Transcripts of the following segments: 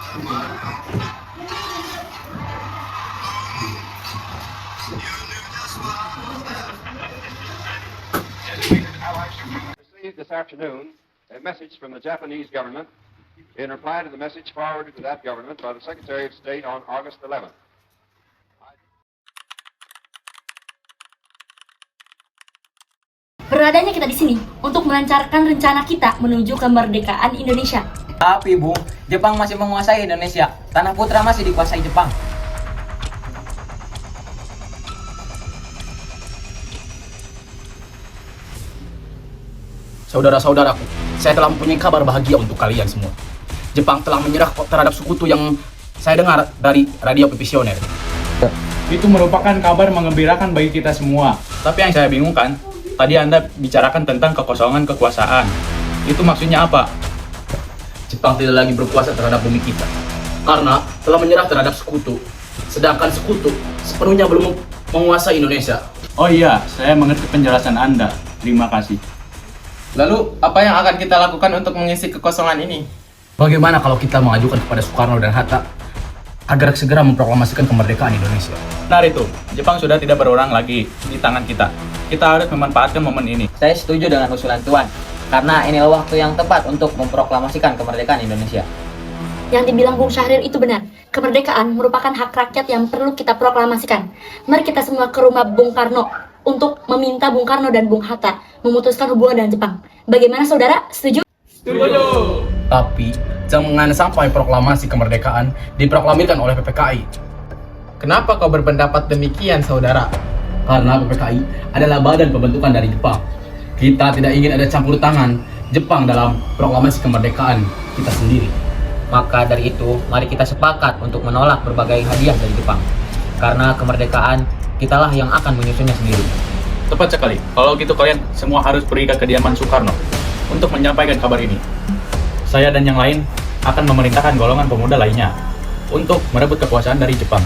Received this afternoon a message from the Japanese government in reply to the message forwarded to that government by the Secretary of State on August 11th. Beradanya kita di sini untuk melancarkan rencana kita menuju kemerdekaan Indonesia. Tapi Bung, Jepang masih menguasai Indonesia. Tanah putra masih dikuasai Jepang. Saudara-saudaraku, saya telah mempunyai kabar bahagia untuk kalian semua. Jepang telah menyerah terhadap sekutu yang saya dengar dari radio Visioner. Itu merupakan kabar menggembirakan bagi kita semua. Tapi yang saya bingungkan, tadi Anda bicarakan tentang kekosongan kekuasaan. Itu maksudnya apa? Jepang tidak lagi berkuasa terhadap bumi kita karena telah menyerah terhadap sekutu. Sedangkan sekutu sepenuhnya belum menguasai Indonesia. Oh iya, saya mengerti penjelasan Anda. Terima kasih. Lalu, apa yang akan kita lakukan untuk mengisi kekosongan ini? Bagaimana kalau kita mengajukan kepada Soekarno dan Hatta agar segera memproklamasikan kemerdekaan Indonesia? Benar itu, Jepang sudah tidak berorang lagi di tangan kita. Kita harus memanfaatkan momen ini. Saya setuju dengan usulan Tuan, karena inilah waktu yang tepat untuk memproklamasikan kemerdekaan Indonesia. Yang dibilang Bung Syahrir itu benar. Kemerdekaan merupakan hak rakyat yang perlu kita proklamasikan. Mari kita semua ke rumah Bung Karno untuk meminta Bung Karno dan Bung Hatta memutuskan hubungan dengan Jepang. Bagaimana saudara? Setuju? Setuju! Tapi jangan sampai proklamasi kemerdekaan diproklamirkan oleh PPKI. Kenapa kau berpendapat demikian, saudara? Karena PPKI adalah badan pembentukan dari Jepang. Kita tidak ingin ada campur tangan Jepang dalam proklamasi kemerdekaan kita sendiri. Maka dari itu, mari kita sepakat untuk menolak berbagai hadiah dari Jepang. Karena kemerdekaan, kitalah yang akan menyusunnya sendiri. Tepat sekali. Kalau gitu kalian semua harus pergi ke kediaman Soekarno untuk menyampaikan kabar ini. Saya dan yang lain akan memerintahkan golongan pemuda lainnya untuk merebut kekuasaan dari Jepang.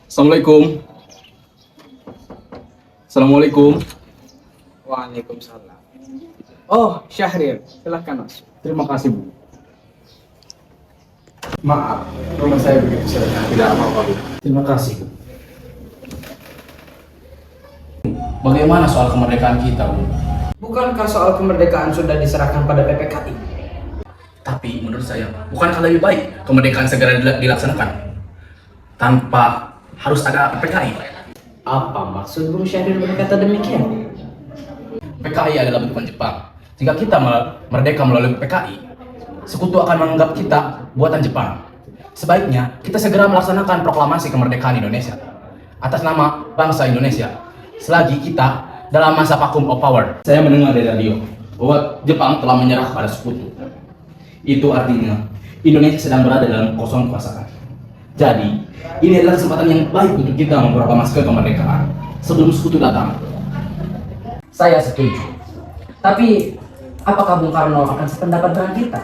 Assalamualaikum. Assalamualaikum. Waalaikumsalam. Oh, Syahrir, silahkan masuk. Terima kasih, Bu. Maaf, rumah saya begitu sederhana, tidak apa-apa, Bu. Terima kasih, Bu. Bagaimana soal kemerdekaan kita, Bu? Bukankah soal kemerdekaan sudah diserahkan pada PPKI? Tapi menurut saya, bukankah lebih baik kemerdekaan segera dilaksanakan tanpa harus ada PPKI? Apa maksud Bung Syahrir berkata demikian? PKI adalah bentukan Jepang. Jika kita merdeka melalui PKI, sekutu akan menganggap kita buatan Jepang. Sebaiknya kita segera melaksanakan proklamasi kemerdekaan Indonesia atas nama bangsa Indonesia selagi kita dalam masa vacuum of power. Saya mendengar dari radio bahwa Jepang telah menyerah pada sekutu. Itu artinya Indonesia sedang berada dalam kosong kekuasaan. Jadi, ini adalah kesempatan yang baik untuk kita memproklamasikan kemerdekaan sebelum sekutu datang. Saya setuju. Tapi, apakah Bung Karno akan sependapat dengan kita?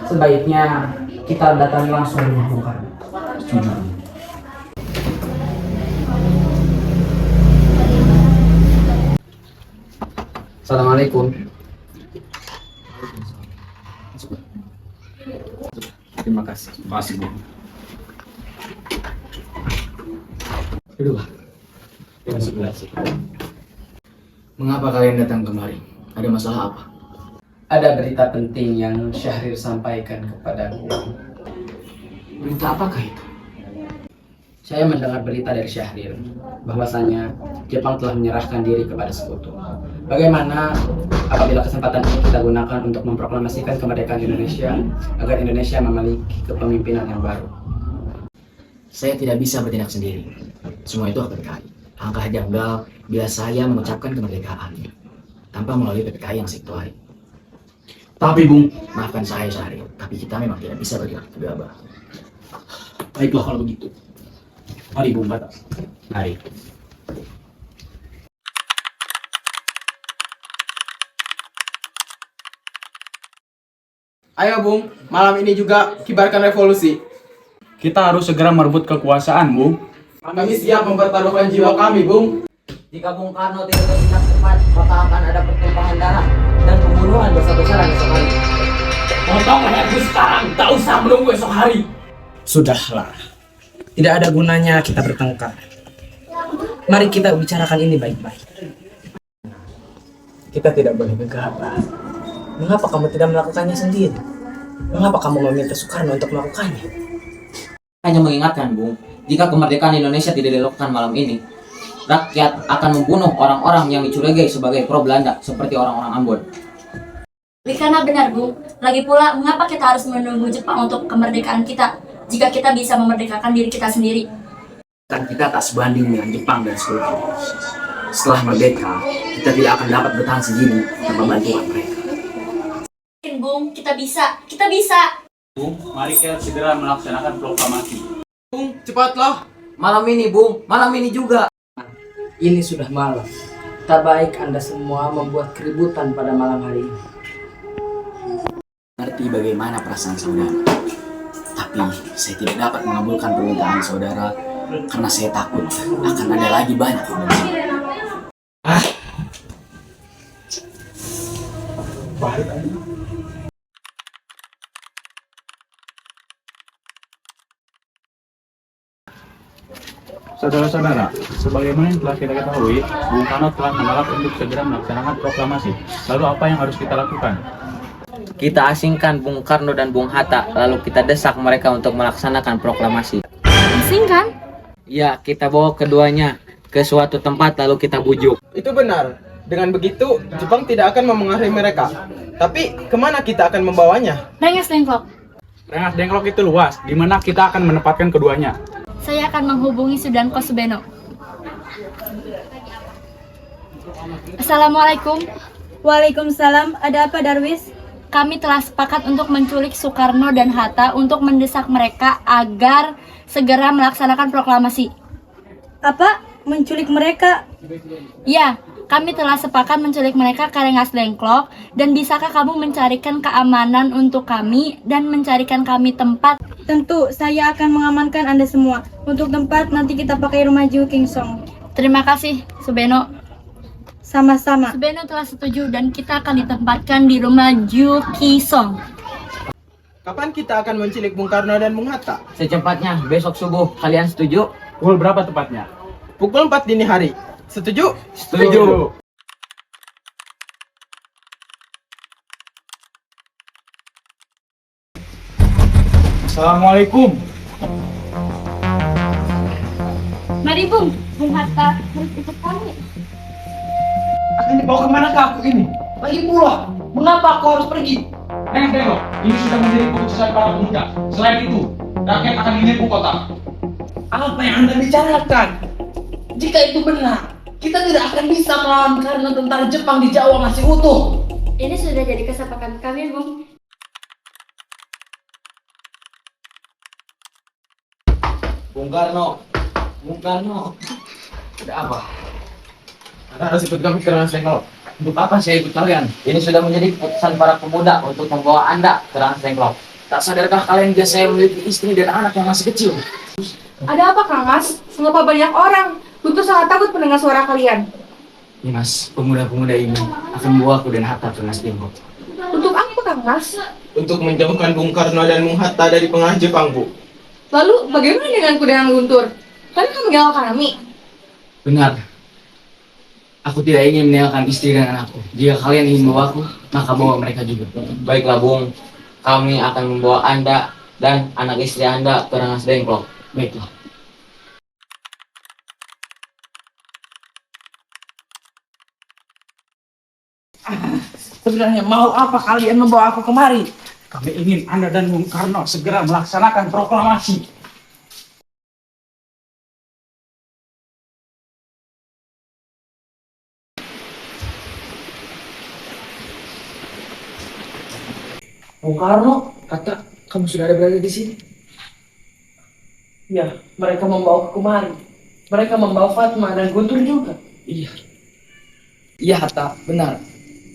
Sebaiknya kita datangi langsung rumah Bung Karno. Setuju. Assalamualaikum. Terima kasih. Terima kasih, Bu. Duduklah. Terima kasih. Mengapa kalian datang kemari? Ada masalah apa? Ada berita penting yang Syahrir sampaikan kepadaku. Berita apakah itu? Saya mendengar berita dari Syahrir bahwasanya Jepang telah menyerahkan diri kepada sekutu. Bagaimana apabila kesempatan ini kita gunakan untuk memproklamasikan kemerdekaan Indonesia agar Indonesia memiliki kepemimpinan yang baru? Saya tidak bisa bertindak sendiri. Semua itu hak PPKI. Angkah janggal bila saya mengucapkan kemerdekaan tanpa melalui PPKI yang saya ketuai. Tapi Bung, maafkan saya Syahrir, tapi kita memang tidak bisa bergerak gegabah. Baiklah kalau begitu. Mari Bung Batas. Mari. Ayo Bung, malam ini juga kibarkan revolusi. Kita harus segera merebut kekuasaan, Bung. Kami siap mempertaruhkan jiwa kami, Bung. Jika Bung Karno tidak bertindak cepat, maka akan ada pertumpahan darah dan pembunuhan besar-besaran esok hari. Potong leherku sekarang, tak usah menunggu esok hari. Sudahlah, tidak ada gunanya kita bertengkar. Mari kita bicarakan ini baik-baik. Kita tidak boleh gegabah. Mengapa kamu tidak melakukannya sendiri? Mengapa kamu meminta Soekarno untuk melakukannya? Hanya mengingatkan, Bung, jika kemerdekaan Indonesia tidak dilakukan malam ini, rakyat akan membunuh orang-orang yang dicurigai sebagai pro Belanda seperti orang-orang Ambon. Karena benar, Bung. Lagi pula, mengapa kita harus menunggu Jepang untuk kemerdekaan kita jika kita bisa memerdekakan diri kita sendiri? Kan kita tak sebanding dengan Jepang dan sekutu. Setelah merdeka, kita tidak akan dapat bertahan sendiri tanpa bantuan mereka. Yakin, Bung, kita bisa. Kita bisa. Bung, mari kita segera melaksanakan proklamasi. Bung, cepatlah. Malam ini, Bung, malam ini juga. Ini sudah malam. Tak baik Anda semua membuat keributan pada malam hari ini. Ngerti bagaimana perasaan saudara. Tapi saya tidak dapat mengabulkan permintaan saudara karena saya takut akan ada lagi banyak korban. Saudara-saudara, sebagaimana yang telah kita ketahui, Bung Karno telah menolak untuk segera melaksanakan proklamasi. Lalu apa yang harus kita lakukan? Kita asingkan Bung Karno dan Bung Hatta, lalu kita desak mereka untuk melaksanakan proklamasi. Asing kan? Ya, kita bawa keduanya ke suatu tempat lalu kita bujuk. Itu benar. Dengan begitu, Jepang tidak akan memengaruhi mereka. Tapi, kemana kita akan membawanya? Rengas Dengklok. Rengas Dengklok itu luas, di mana kita akan menempatkan keduanya. Saya akan menghubungi Sudanko Subeno. Assalamualaikum. Waalaikumsalam, ada apa Darwis? Kami telah sepakat untuk menculik Soekarno dan Hatta untuk mendesak mereka agar segera melaksanakan proklamasi. Apa? Menculik mereka? Ya, kami telah sepakat menculik mereka ke Rengas Dengklok, dan bisakah kamu mencarikan keamanan untuk kami dan mencarikan kami tempat? Tentu, saya akan mengamankan Anda semua. Untuk tempat, nanti kita pakai rumah Ju King Song. Terima kasih, Subeno. Sama-sama. Subeno telah setuju dan kita akan ditempatkan di rumah Ju Kisong. Kapan kita akan menculik Bung Karno dan Bung Hatta? Secepatnya, besok subuh. Kalian setuju? Pukul berapa tepatnya? Pukul 4 dini hari. Setuju? Setuju. Assalamualaikum. Mari Bung, Bung Hatta harus ikut kami. Akan dibawa kemana aku ini? Lagi pula, mengapa aku harus pergi? Rengas Dengklok, ini sudah menjadi keputusan para pemuda. Selain itu, rakyat akan ingin ibu kota. Apa yang Anda bicarakan? Jika itu benar, kita tidak akan bisa melawan karena tentara Jepang di Jawa masih utuh. Ini sudah jadi kesepakatan kami, Bung. Bung Karno. Bung Karno. Ada apa? Anda harus ikut kami ke Rengas Dengklok. Untuk apa saya ikut kalian? Ini sudah menjadi keputusan para pemuda untuk membawa Anda ke Rengas Dengklok. Tak sadarkah kalian jika saya memiliki istri dan anak yang masih kecil? Ada apa, Kang Mas? Mengapa banyak orang? Tutu sangat takut mendengar suara kalian. Nimas, pemuda-pemuda ini akan membawa aku dan Hatta ke Rengas Dengklok. Untuk apa, Kang Mas? Untuk menjauhkan Bung Karno dan Bung Hatta dari pengaruh Jepang, Bu. Lalu, bagaimana dengan kuda yang luntur? Kalian akan meninggalkan kami? Benar. Aku tidak ingin meninggalkan istri dan anakku. Jika kalian ingin membawaku, maka bawa mereka juga. Baiklah, Bung. Kami akan membawa Anda dan anak istri Anda ke Rengas Dengklok. Baiklah. Sebenarnya mau apa kalian membawa aku kemari? Kami ingin Anda dan Bung Karno segera melaksanakan proklamasi. Bung Karno, Hatta, kamu sudah ada berada di sini? Ya, mereka membawa aku kemari. Mereka membawa Fatma dan Guntur juga. Iya. Iya, Hatta, benar.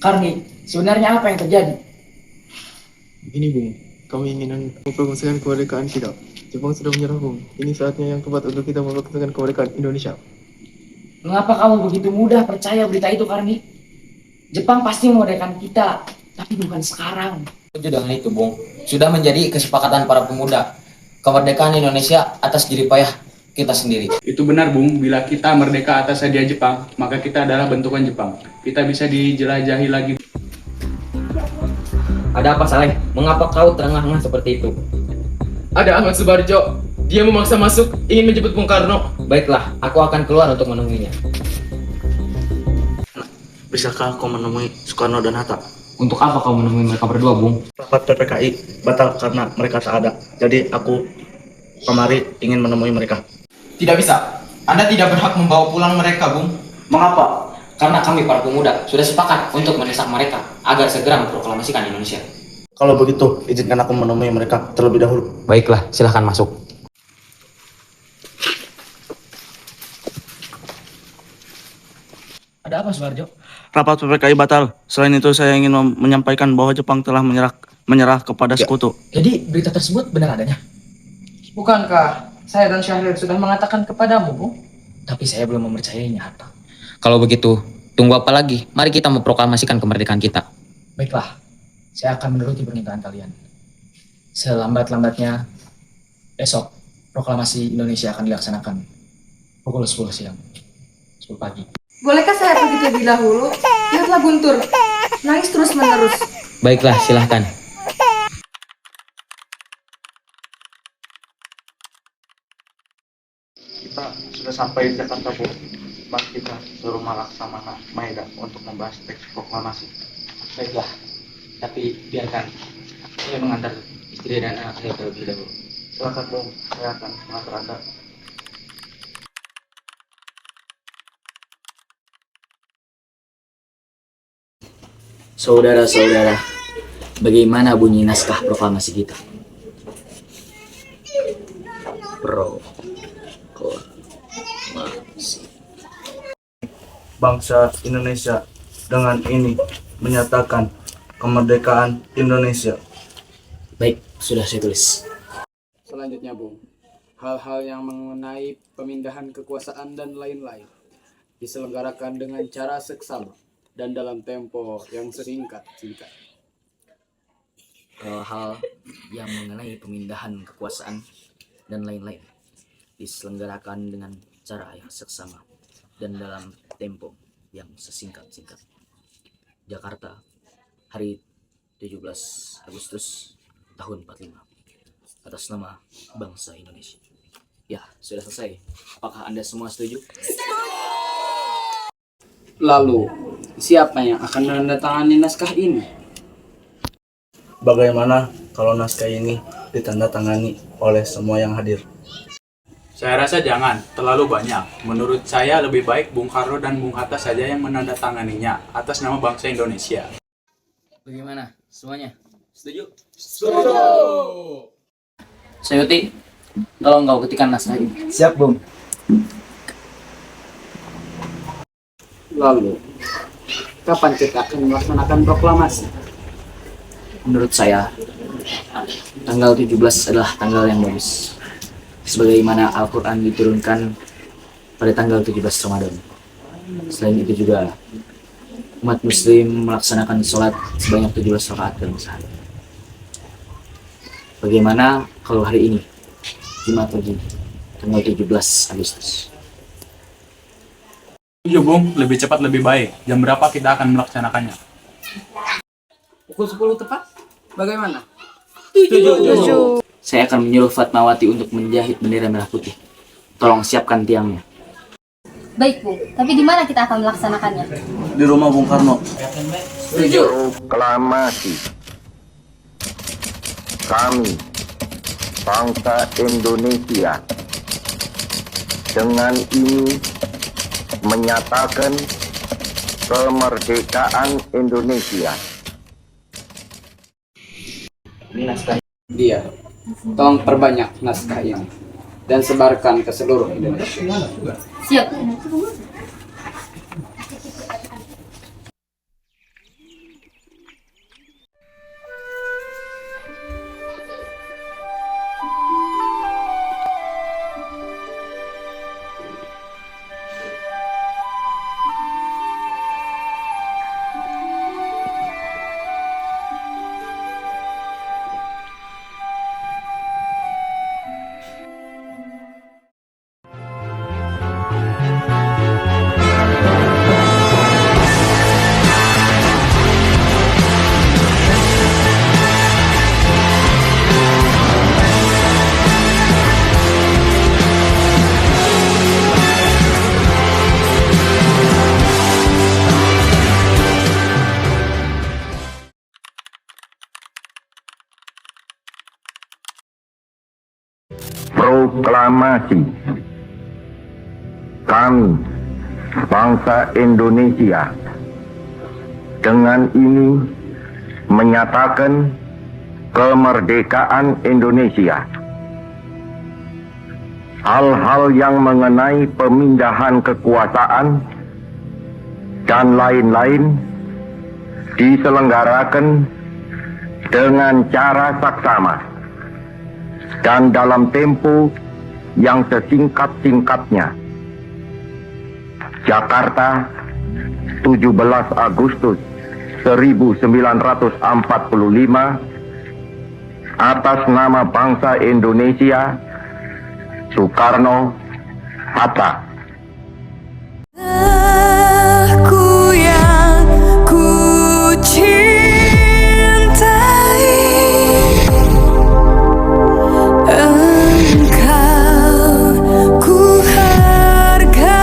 Karni, sebenarnya apa yang terjadi? Begini Bung, kami ingin mempromosikan kemerdekaan kita. Jepang sudah menyerah Bung. Ini saatnya yang tepat untuk kita mempromosikan kemerdekaan Indonesia. Mengapa kamu begitu mudah percaya berita itu, Karni? Jepang pasti memerdekakan kita, tapi bukan sekarang. Setuju dengan itu, Bung. Sudah menjadi kesepakatan para pemuda. Kemerdekaan Indonesia atas jeripayah kita sendiri. Itu benar, Bung. Bila kita merdeka atas hadiah Jepang, maka kita adalah bentukan Jepang. Kita bisa dijelajahi lagi. Ada apa, Saleh? Mengapa kau terengah-engah seperti itu? Ada Ahmad Subarjo. Dia memaksa masuk, ingin menjemput Bung Karno. Baiklah, aku akan keluar untuk menemuinya. Bisakah kau menemui Soekarno dan Hatta? Untuk apa kau menemui mereka berdua, Bung? Rapat PPKI batal karena mereka tak ada. Jadi aku kemari ingin menemui mereka. Tidak bisa. Anda tidak berhak membawa pulang mereka, Bung. Mengapa? Karena kami para pemuda sudah sepakat untuk mendesak mereka agar segera memproklamasikan Indonesia. Kalau begitu, izinkan aku menemui mereka terlebih dahulu. Baiklah, silahkan masuk. Ada apa, Subarjo? Rapat PPKI batal. Selain itu, saya ingin menyampaikan bahwa Jepang telah menyerah kepada sekutu. Jadi berita tersebut benar adanya? Bukankah saya dan Syahrir sudah mengatakan kepadamu, Bung? Tapi saya belum mempercayainya, Hatta. Kalau begitu, tunggu apa lagi? Mari kita memproklamasikan kemerdekaan kita. Baiklah, saya akan menuruti permintaan kalian. Selambat-lambatnya, besok proklamasi Indonesia akan dilaksanakan pukul 10 siang, 10 pagi. Bolehkah saya pergi terlebih dahulu? Lihatlah Guntur, nangis terus-menerus. Baiklah, silahkan. Kita sudah sampai di Jakarta, Bu. Mari kita ke rumah Laksamana Maeda untuk membahas teks proklamasi. Baiklah, tapi biarkan saya mengantar istri dan anak saya terlebih dahulu. Silakan, Bung. Saya akan mengantar Anda. Saudara-saudara, bagaimana bunyi naskah proklamasi kita? Proklamasi. Bangsa Indonesia dengan ini menyatakan kemerdekaan Indonesia. Baik, sudah saya tulis. Selanjutnya, Bung, hal-hal yang mengenai pemindahan kekuasaan dan lain-lain diselenggarakan dengan cara seksama dan dalam tempo yang singkat-singkat. Hal-hal yang mengenai pemindahan kekuasaan dan lain-lain diselenggarakan dengan cara yang seksama dan dalam tempo yang sesingkat-singkat. Jakarta, hari 17 Agustus tahun 45, atas nama bangsa Indonesia. Ya, sudah selesai. Apakah Anda semua setuju? Lalu, siapa yang akan menandatangani naskah ini? Bagaimana kalau naskah ini ditandatangani oleh semua yang hadir? Saya rasa jangan, terlalu banyak. Menurut saya lebih baik Bung Karno dan Bung Hatta saja yang menandatanganinya atas nama bangsa Indonesia. Bagaimana? Semuanya? Setuju? Setuju! Sayuti, tolong kau ketikkan naskah ini. Siap, Bung. Lalu, kapan kita akan melaksanakan proklamasi? Menurut saya, tanggal 17 adalah tanggal yang bagus. Sebagaimana Al-Quran diturunkan pada tanggal 17 Ramadan. Selain itu juga, umat muslim melaksanakan sholat sebanyak 17 rakaat dalam sehari. Bagaimana kalau hari ini, Jumat pagi, tanggal 17 Agustus? Setuju, Bung, lebih cepat lebih baik. Jam berapa kita akan melaksanakannya? Pukul 10 tepat? Bagaimana? Setuju. Saya akan menyuruh Fatmawati untuk menjahit bendera merah putih. Tolong siapkan tiangnya. Baik, Bu. Tapi di mana kita akan melaksanakannya? Di rumah Bung Karno. Setuju. Proklamasi. Kami, bangsa Indonesia, dengan ini menyatakan kemerdekaan Indonesia. Ini naskah dia. Tolong perbanyak naskah ini dan sebarkan ke seluruh Indonesia. Siap. proklamasi. Kami, bangsa Indonesia, dengan ini menyatakan kemerdekaan Indonesia. Hal-hal yang mengenai pemindahan kekuasaan dan lain-lain diselenggarakan dengan cara saksama dan dalam tempo yang sesingkat-singkatnya. Jakarta, 17 Agustus 1945, atas nama bangsa Indonesia, Soekarno Hatta. Aku yang ku cintai, engkau ku hargai.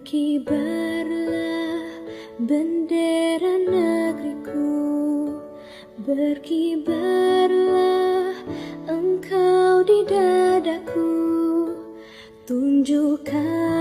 Berkibarlah bendera negeriku, berkibarlah engkau di dadaku, tunjukkan